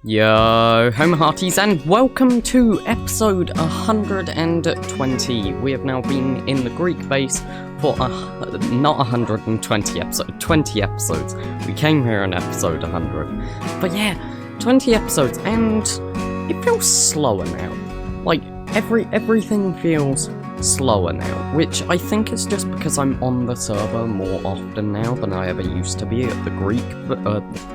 Yo, home hearties, and welcome to episode 120. We have now been in the Greek base for not 120 episodes, 20 episodes. We came here in episode 100. But yeah, 20 episodes, and it feels slower now. Like, everything feels slower now, which I think is just because I'm on the server more often now than I ever used to be at the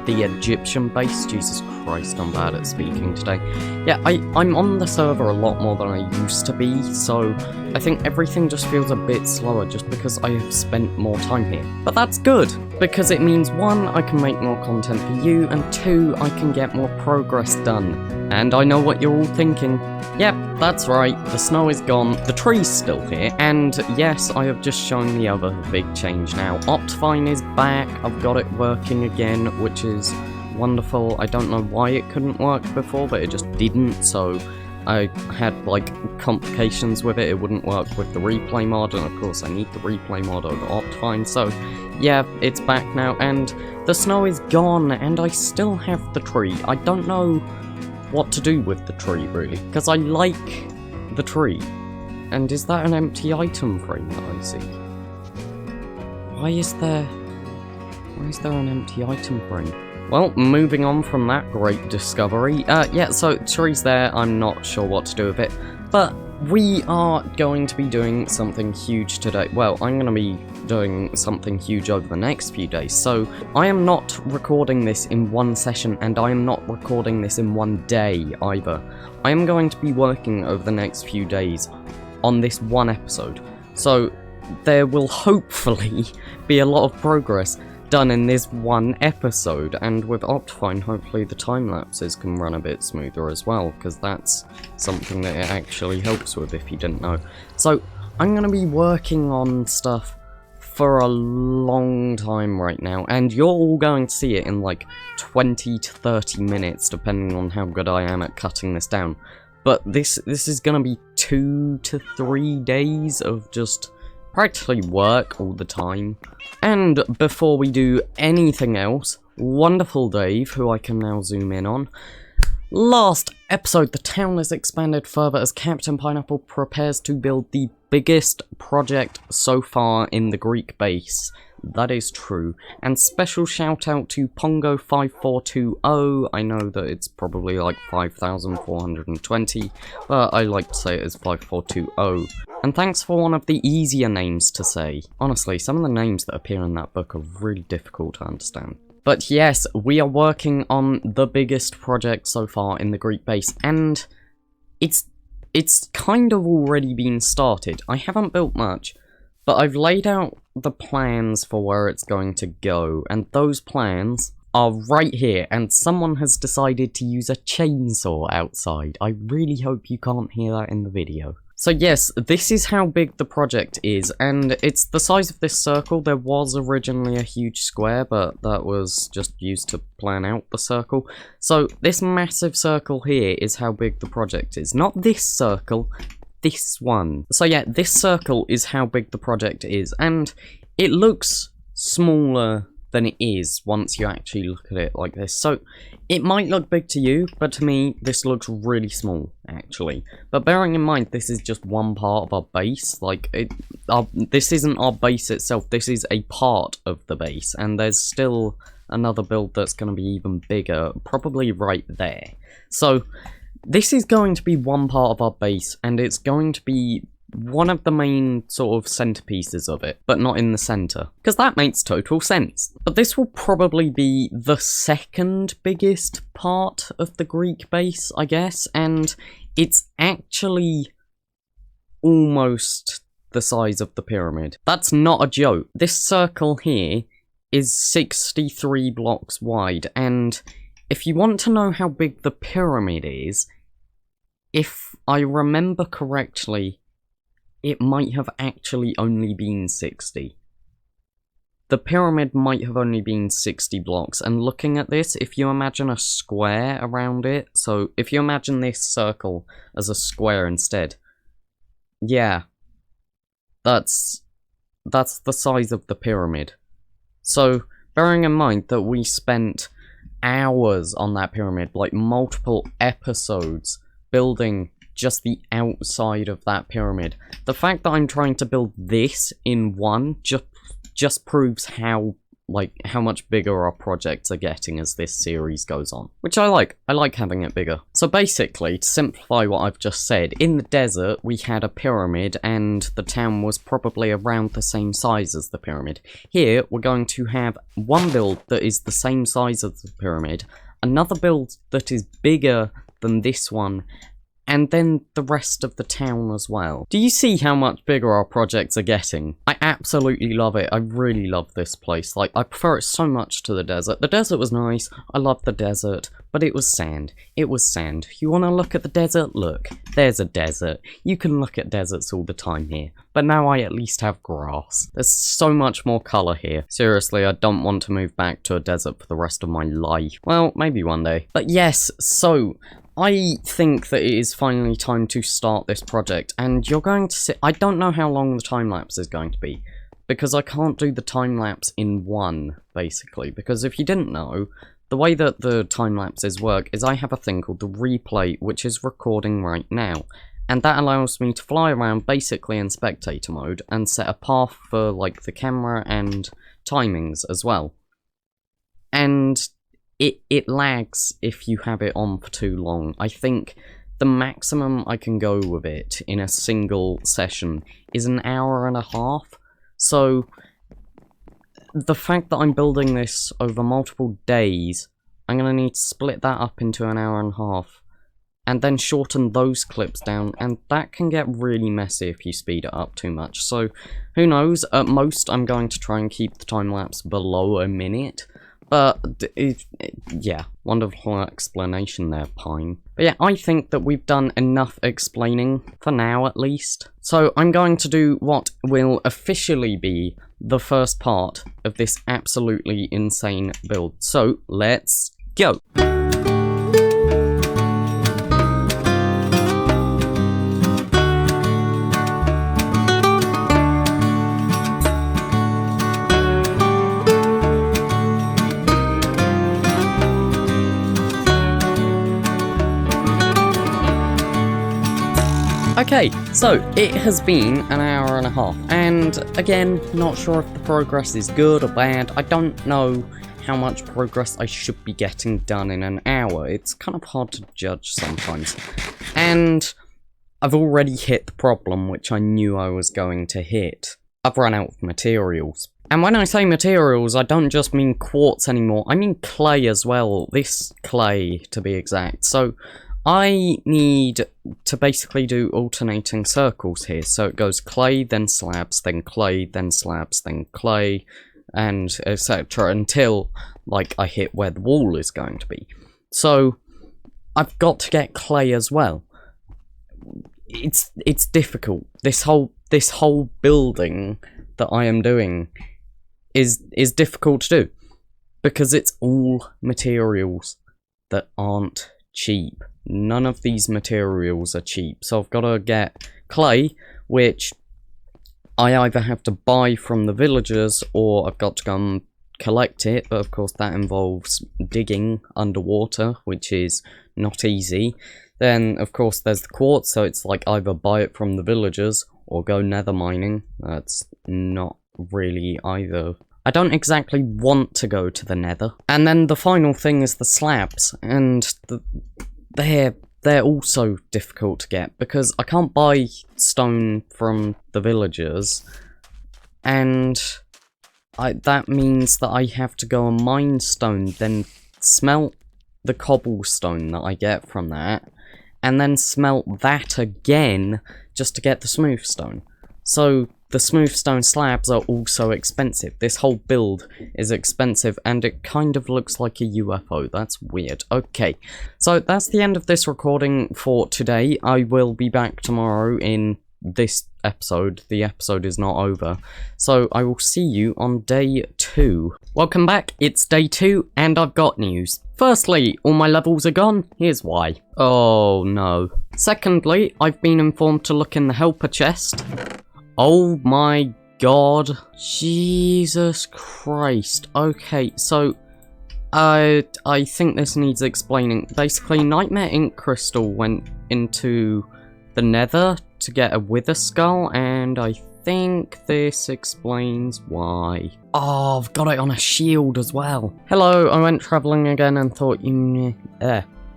the Egyptian base. Jesus Christ, I'm bad at speaking today. Yeah, I'm on the server a lot more than I used to be, so I think everything just feels a bit slower just because I have spent more time here. But that's good, because it means 1, I can make more content for you, and 2, I can get more progress done. And I know what you're all thinking. Yep, that's right, the snow is gone, the tree's still here, and yes, I have just shown the other big change now. Optifine is back, I've got it working again, which is wonderful. I don't know why it couldn't work before, but it just didn't, so I had, like, complications with it. It wouldn't work with the replay mod, and of course I need the replay mod over Optifine, so yeah, it's back now, and the snow is gone, and I still have the tree. I don't know what to do with the tree, really, because I like the tree. And is that an empty item frame that I see? Why is there an empty item frame? Well, moving on from that great discovery, yeah, so tree's there, I'm not sure what to do with it, but we are going to be doing something huge today. Well, I'm going to be doing something huge over the next few days, so I am not recording this in one session, and I am not recording this in one day either. I am going to be working over the next few days on this one episode, so there will hopefully be a lot of progress done in this one episode, and with Optifine, hopefully the time lapses can run a bit smoother as well, because that's something that it actually helps with if you didn't know. So I'm going to be working on stuff for a long time right now, and you're all going to see it in like 20 to 30 minutes, depending on how good I am at cutting this down. But this is going to be 2 to 3 days of just practically work all the time. And before we do anything else, wonderful Dave, who I can now zoom in on. Last episode, the town is expanded further as Captain Pineapple prepares to build the biggest project so far in the Greek base. That is true. And special shout out to Pongo5420. I know that it's probably like 5,420, but I like to say it as 5420. And thanks for one of the easier names to say. Honestly, some of the names that appear in that book are really difficult to understand. But yes, we are working on the biggest project so far in the Greek base, and it's kind of already been started. I haven't built much, but I've laid out the plans for where it's going to go, and those plans are right here, and someone has decided to use a chainsaw outside. I really hope you can't hear that in the video. So yes, this is how big the project is, and it's the size of this circle. There was originally a huge square, but that was just used to plan out the circle. So this massive circle here is how big the project is. Not this circle, this one. So yeah, this circle is how big the project is, and it looks smaller than it is once you actually look at it like this. So it might look big to you, but to me this looks really small actually. But bearing in mind this is just one part of our base, like this isn't our base itself, this is a part of the base, and there's still another build that's going to be even bigger, probably right there. So this is going to be one part of our base, and it's going to be one of the main sort of centerpieces of it, but not in the center, because that makes total sense. But this will probably be the second biggest part of the Greek base, I guess, and it's actually almost the size of the pyramid. That's not a joke. This circle here is 63 blocks wide, and if you want to know how big the pyramid is, if I remember correctly, it might have actually only been 60. The pyramid might have only been 60 blocks, and looking at this, if you imagine a square around it, so if you imagine this circle as a square instead, yeah, that's the size of the pyramid. So, bearing in mind that we spent hours on that pyramid, like multiple episodes, building just the outside of that pyramid. The fact that I'm trying to build this in one just proves how much bigger our projects are getting as this series goes on. Which I like. I like having it bigger. So basically, to simplify what I've just said, in the desert we had a pyramid and the town was probably around the same size as the pyramid. Here we're going to have one build that is the same size as the pyramid, another build that is bigger than this one, and then the rest of the town as well. Do you see how much bigger our projects are getting? I absolutely love it. I really love this place. Like, I prefer it so much to the desert. The desert was nice. I loved the desert, but it was sand. It was sand. You want to look at the desert? Look, there's a desert. You can look at deserts all the time here, but now I at least have grass. There's so much more colour here. Seriously, I don't want to move back to a desert for the rest of my life. Well, maybe one day. But yes, so I think that it is finally time to start this project, and you're going to see— I don't know how long the time-lapse is going to be, because I can't do the time-lapse in one, basically, because if you didn't know, the way that the time-lapses work is I have a thing called the replay, which is recording right now, and that allows me to fly around basically in spectator mode, and set a path for, like, the camera and timings as well. And it lags if you have it on for too long. I think the maximum I can go with it in a single session is an hour and a half. So the fact that I'm building this over multiple days, I'm going to need to split that up into an hour and a half, and then shorten those clips down, and that can get really messy if you speed it up too much. So who knows, at most I'm going to try and keep the time-lapse below a minute. But, yeah, wonderful explanation there, Pine. But yeah, I think that we've done enough explaining, for now at least. So I'm going to do what will officially be the first part of this absolutely insane build. So, let's go! Okay, so it has been an hour and a half, and again, not sure if the progress is good or bad. I don't know how much progress I should be getting done in an hour. It's kind of hard to judge sometimes. And I've already hit the problem which I knew I was going to hit. I've run out of materials. And when I say materials, I don't just mean quartz anymore, I mean clay as well. This clay, to be exact. So I need to basically do alternating circles here. So it goes clay, then slabs, then clay, then slabs, then clay, and etc. until, like, I hit where the wall is going to be. So I've got to get clay as well. It's difficult. This whole building that I am doing is difficult to do, because it's all materials that aren't cheap. None of these materials are cheap, so I've got to get clay, which I either have to buy from the villagers or I've got to go and collect it, but of course that involves digging underwater, which is not easy. Then of course there's the quartz, so it's like either buy it from the villagers or go nether mining. That's not really either. I don't exactly want to go to the nether. And then the final thing is the slabs, and they're also difficult to get, because I can't buy stone from the villagers, and that means that I have to go and mine stone, then smelt the cobblestone that I get from that, and then smelt that again just to get the smooth stone. So the smooth stone slabs are also expensive. This whole build is expensive, and it kind of looks like a UFO. That's weird. Okay, so that's the end of this recording for today. I will be back tomorrow in this episode. The episode is not over, so I will see you on day 2. Welcome back, it's day 2, and I've got news. Firstly, all my levels are gone. Here's why. Oh no. Secondly, I've been informed to look in the helper chest. Oh my god. Jesus Christ. Okay, so I think this needs explaining. Basically, Nightmare Ink Crystal went into the Nether to get a Wither Skull, and I think this explains why. Oh, I've got it on a shield as well. Hello, I went travelling again and thought you...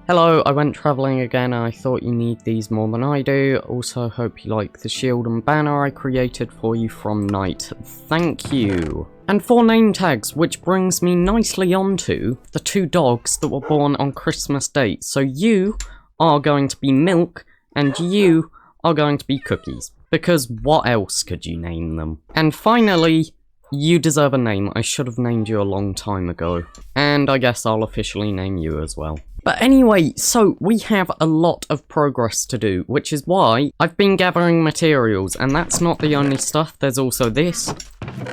Hello, I went travelling again and I thought you need these more than I do. Also, hope you like the shield and banner I created for you from Night. Thank you. And 4 name tags, which brings me nicely onto the 2 dogs that were born on Christmas Day. So you are going to be Milk, and you are going to be Cookies. Because what else could you name them? And finally, you deserve a name. I should have named you a long time ago. And I guess I'll officially name you as well. But anyway, so we have a lot of progress to do, which is why I've been gathering materials, and that's not the only stuff. There's also this,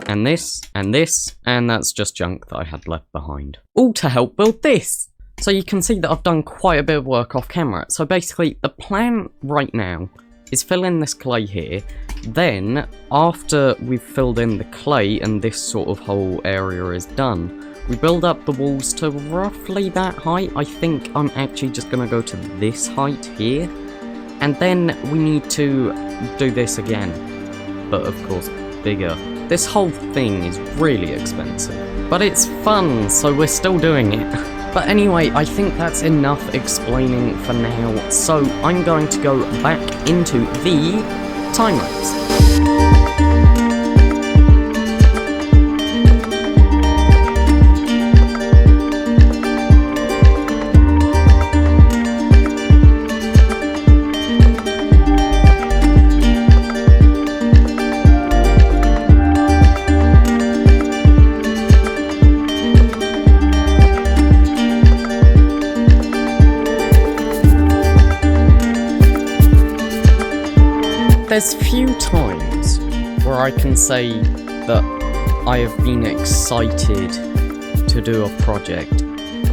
and this, and this, and that's just junk that I had left behind. All to help build this! So you can see that I've done quite a bit of work off camera. So basically, the plan right now is fill in this clay here. Then, after we've filled in the clay and this sort of whole area is done, we build up the walls to roughly that height. I think I'm actually just going to go to this height here. And then we need to do this again. But of course, bigger. This whole thing is really expensive. But it's fun, so we're still doing it. But anyway, I think that's enough explaining for now. So I'm going to go back into the time-lapse. There's few times where I can say that I have been excited to do a project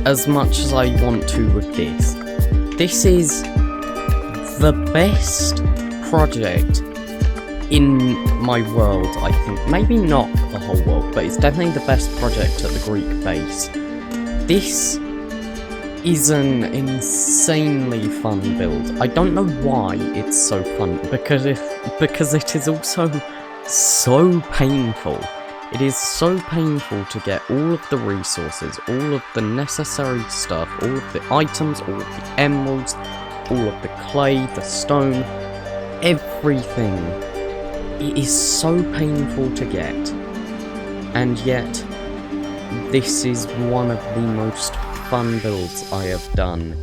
as much as I want to with this. This is the best project in my world, I think. Maybe not the whole world, but it's definitely the best project at the Greek base. This is an insanely fun build. I don't know why it's so fun, because it is also so painful. It is so painful to get all of the resources, all of the necessary stuff, all of the items, all of the emeralds, all of the clay, the stone, everything. It is so painful to get, and yet this is one of the most fun builds I have done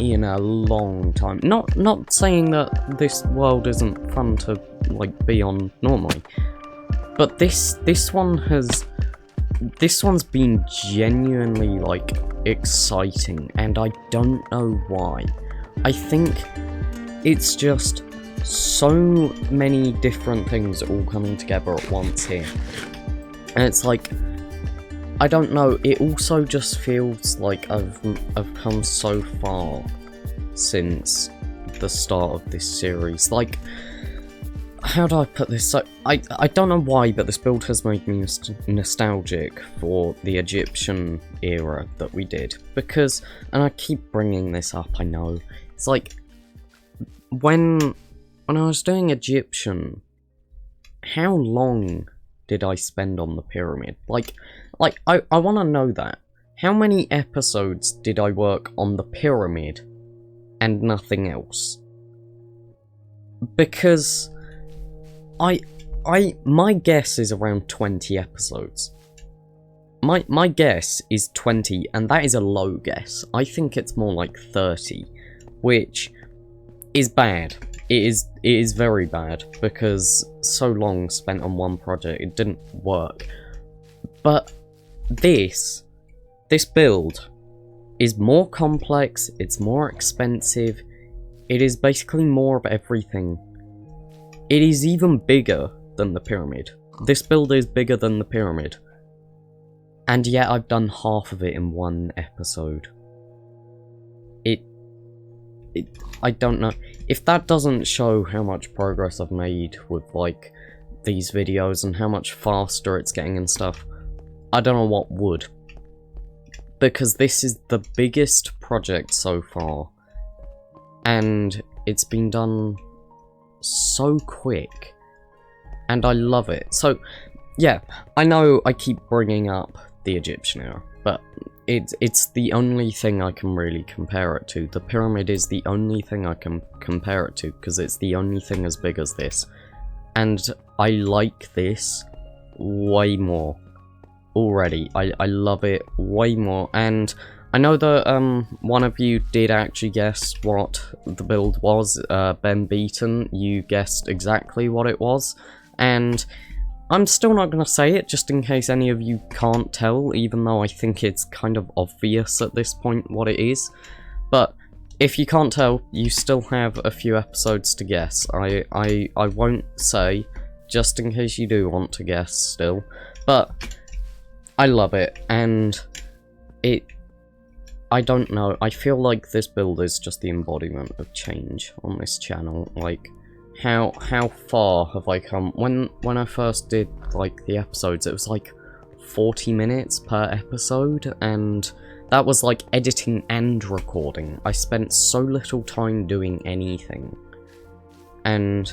in a long time. Not saying that this world isn't fun to like be on normally, but this one's been genuinely like exciting, and I don't know why. I think it's just so many different things all coming together at once here, and it's like, I don't know, it also just feels like I've come so far since the start of this series. Like, how do I put this? So, I don't know why, but this build has made me nostalgic for the Egyptian era that we did. Because, and I keep bringing this up, I know, it's like, when I was doing Egyptian, how long did I spend on the pyramid? Like, I want to know that. How many episodes did I work on the pyramid and nothing else? Because my guess is around 20 episodes. My guess is 20, and that is a low guess. I think it's more like 30, which is bad. It is very bad, because so long spent on one project, it didn't work. But this build is more complex, it's more expensive, it is basically more of everything. It is even bigger than the pyramid. This build is bigger than the pyramid. And yet I've done half of it in one episode. I don't know. If that doesn't show how much progress I've made with, like, these videos and how much faster it's getting and stuff, I don't know what would. because this is the biggest project so far, and it's been done so quick, and I love it. So, yeah, I know I keep bringing up the Egyptian era, but it's the only thing I can really compare it to. The pyramid is the only thing I can compare it to, because it's the only thing as big as this. And I like this way more already. I love it way more. And I know that one of you did actually guess what the build was. Ben Beaton, you guessed exactly what it was. And I'm still not going to say it, just in case any of you can't tell, even though I think it's kind of obvious at this point what it is. But if you can't tell, you still have a few episodes to guess. I won't say, just in case you do want to guess still. But I love it, and I don't know, I feel like this build is just the embodiment of change on this channel. Like, how far have I come? When I first did like the episodes, it was like 40 minutes per episode, and that was like editing and recording. I spent so little time doing anything, and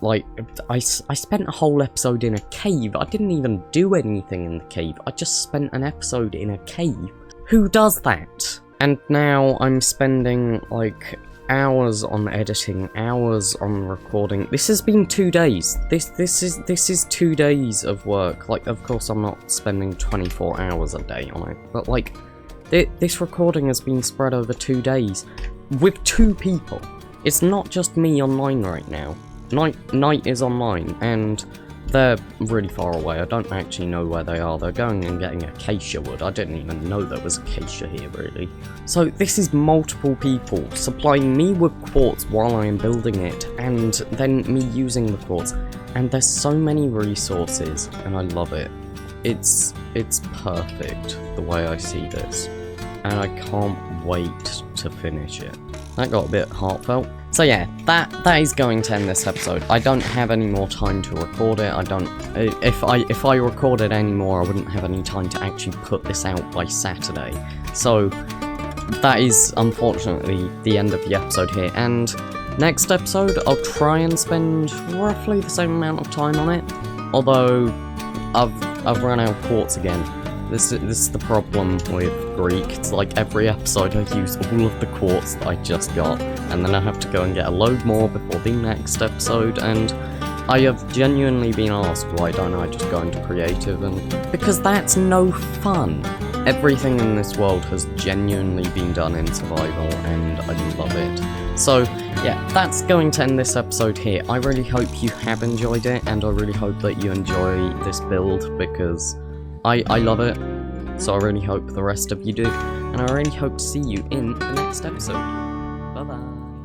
like I spent a whole episode in a cave. I didn't even do anything in the cave. I just spent an episode in a cave. Who does that? And now I'm spending like hours on editing, hours on recording. This has been 2 days. This is 2 days of work. Like, of course I'm not spending 24 hours a day on it, but like this recording has been spread over 2 days with 2 people. It's not just me online right now. Night is online, and they're really far away. I don't actually know where they are. They're going and getting acacia wood. I didn't even know there was acacia here, really. So this is multiple people supplying me with quartz while I am building it, and then me using the quartz. And there's so many resources, and I love it. It's perfect the way I see this, and I can't wait to finish it. That got a bit heartfelt. So yeah, that is going to end this episode. I don't have any more time to record it. If I recorded any more, I wouldn't have any time to actually put this out by Saturday. So that is unfortunately the end of the episode here. And next episode, I'll try and spend roughly the same amount of time on it. Although I've run out of quartz again. This is the problem with Greek. It's like every episode I use all of the quartz that I just got, and then I have to go and get a load more before the next episode, and I have genuinely been asked why don't I just go into creative, and because that's no fun. Everything in this world has genuinely been done in survival, and I love it. So yeah, that's going to end this episode here. I really hope you have enjoyed it, and I really hope that you enjoy this build, because I love it, so I really hope the rest of you do, and I really hope to see you in the next episode. Bye bye.